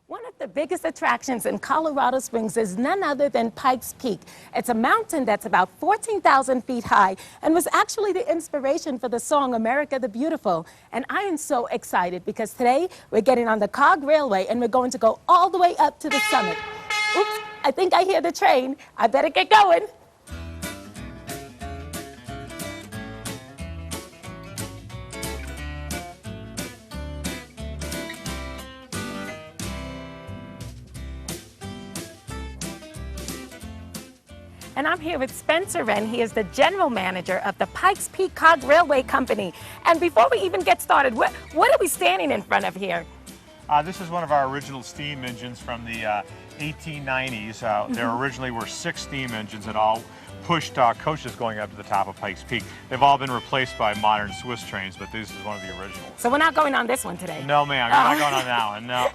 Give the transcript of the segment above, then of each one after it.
One of the biggest attractions in Colorado Springs is none other than Pikes Peak. It's a mountain that's about 14,000 feet high and was actually the inspiration for the song America the Beautiful. And I am so excited because today we're getting on the Cog Railway and we're going to go all the way up to the summit. Oops, I think I hear the train. I better get going. And I'm here with Spencer Wren. He is the general manager of the Pikes Peak Cog Railway Company. And before we even get started, what are we standing in front of here? This is one of our original steam engines from the 1890s. There originally were 6 steam engines that all pushed coaches going up to the top of Pikes Peak. They've all been replaced by modern Swiss trains, but this is one of the originals. So we're not going on this one today? No, ma'am. You're not going on that one, no.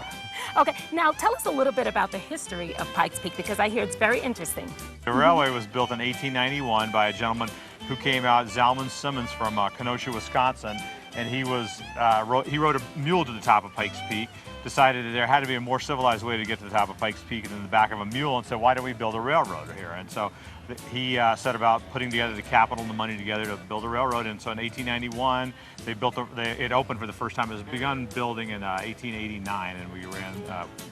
Okay, now tell us a little bit about the history of Pikes Peak because I hear it's very interesting. The railway was built in 1891 by a gentleman who came out, Zalman Simmons from Kenosha, Wisconsin, and he rode a mule to the top of Pikes Peak, decided that there had to be a more civilized way to get to the top of Pikes Peak than the back of a mule, and said, why don't we build a railroad here? And so he set about putting together the capital and the money together to build a railroad. And so in 1891, it opened for the first time. It was begun building in 1889, and we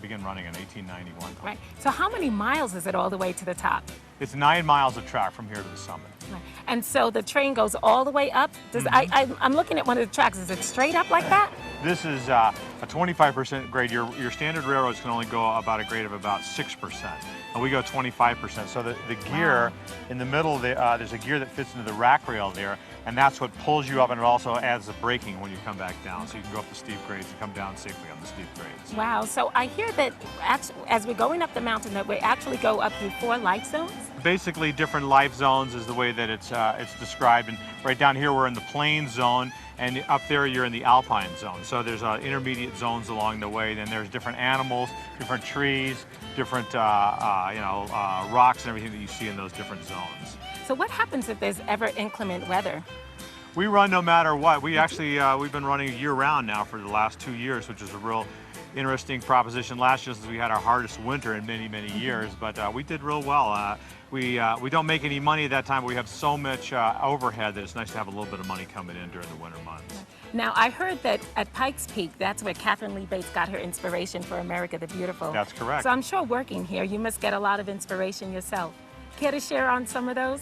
began running in 1891. Right. So how many miles is it all the way to the top? It's 9 miles of track from here to the summit. Right. And so the train goes all the way up? I'm looking at one of the tracks. Is it straight up like that? This is a 25% grade. Your standard railroads can only go about a grade of about 6%. And we go 25%. So the gear in the middle, there's a gear that fits into the rack rail there, and that's what pulls you up, and it also adds the braking when you come back down. So you can go up the steep grades and come down safely on the steep grades. Wow. So I hear that as we're going up the mountain, that we actually go up through 4 life zones? Basically, different life zones is the way that it's described. And right down here, we're in the plain zone, and up there, you're in the alpine zone. So there's intermediate zones along the way. Then there's different animals, different trees, different rocks and everything that you see in those different zones. So what happens if there's ever inclement weather? We run no matter what. We actually, we've been running year-round now for the last 2 years, which is a real interesting proposition. Last year, since we had our hardest winter in many, many years, but we did real well. We don't make any money at that time, but we have so much overhead that it's nice to have a little bit of money coming in during the winter months. Now, I heard that at Pikes Peak, that's where Catherine Lee Bates got her inspiration for America the Beautiful. That's correct. So I'm sure working here, you must get a lot of inspiration yourself. Care to share on some of those?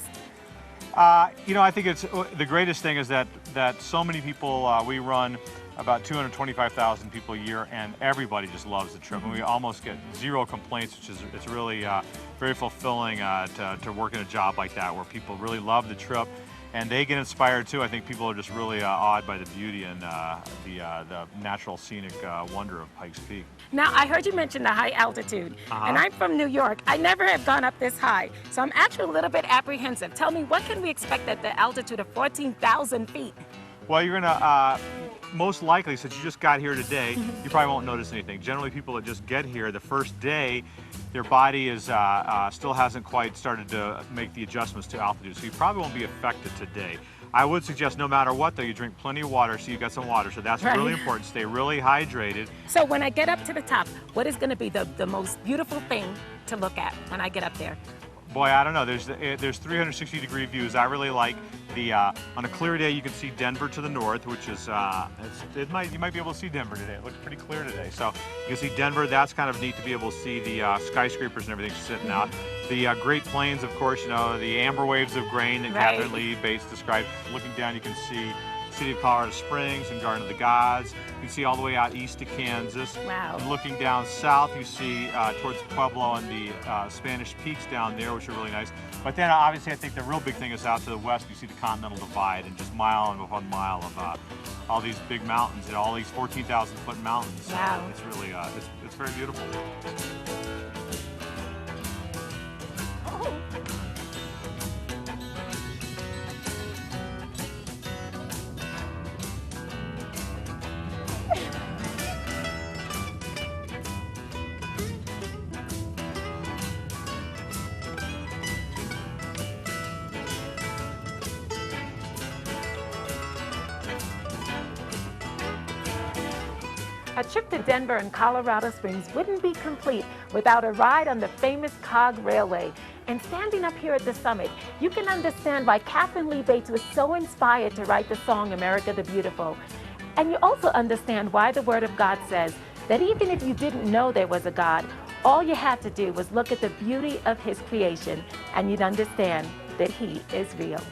I think it's the greatest thing is that so many people, we run about 225,000 people a year, and everybody just loves the trip. And we almost get 0 complaints, which is it's really very fulfilling to work in a job like that where people really love the trip. And they get inspired too. I think people are just really awed by the beauty and the natural scenic wonder of Pikes Peak. Now, I heard you mention the high altitude, and I'm from New York. I never have gone up this high, so I'm actually a little bit apprehensive. Tell me, what can we expect at the altitude of 14,000 feet? Well, you're gonna, most likely, since you just got here today, you probably won't notice anything. Generally, people that just get here the first day, their body is still hasn't quite started to make the adjustments to altitude, so you probably won't be affected today. I would suggest no matter what, though, you drink plenty of water, so you got some water, so that's really important. Stay really hydrated. So when I get up to the top, what is going to be the most beautiful thing to look at when I get up there? Boy, I don't know. There's 360-degree views. I really like on a clear day you can see Denver to the north, which is you might be able to see Denver today. It looks pretty clear today. So you can see Denver. That's kind of neat to be able to see the skyscrapers and everything sitting out. The Great Plains, of course, the amber waves of grain that Catherine Lee Bates described. Looking down, you can see City of Colorado Springs and Garden of the Gods. You can see all the way out east to Kansas. Wow. And looking down south, you see towards Pueblo and the Spanish Peaks down there, which are really nice. But then obviously I think the real big thing is out to the west. You see the Continental Divide and just mile upon mile of all these big mountains and all these 14,000-foot mountains. Wow. So it's really, it's very beautiful. A trip to Denver and Colorado Springs wouldn't be complete without a ride on the famous Cog Railway. And standing up here at the summit, you can understand why Catherine Lee Bates was so inspired to write the song America the Beautiful. And you also understand why the Word of God says that even if you didn't know there was a God, all you had to do was look at the beauty of His creation, and you'd understand that He is real.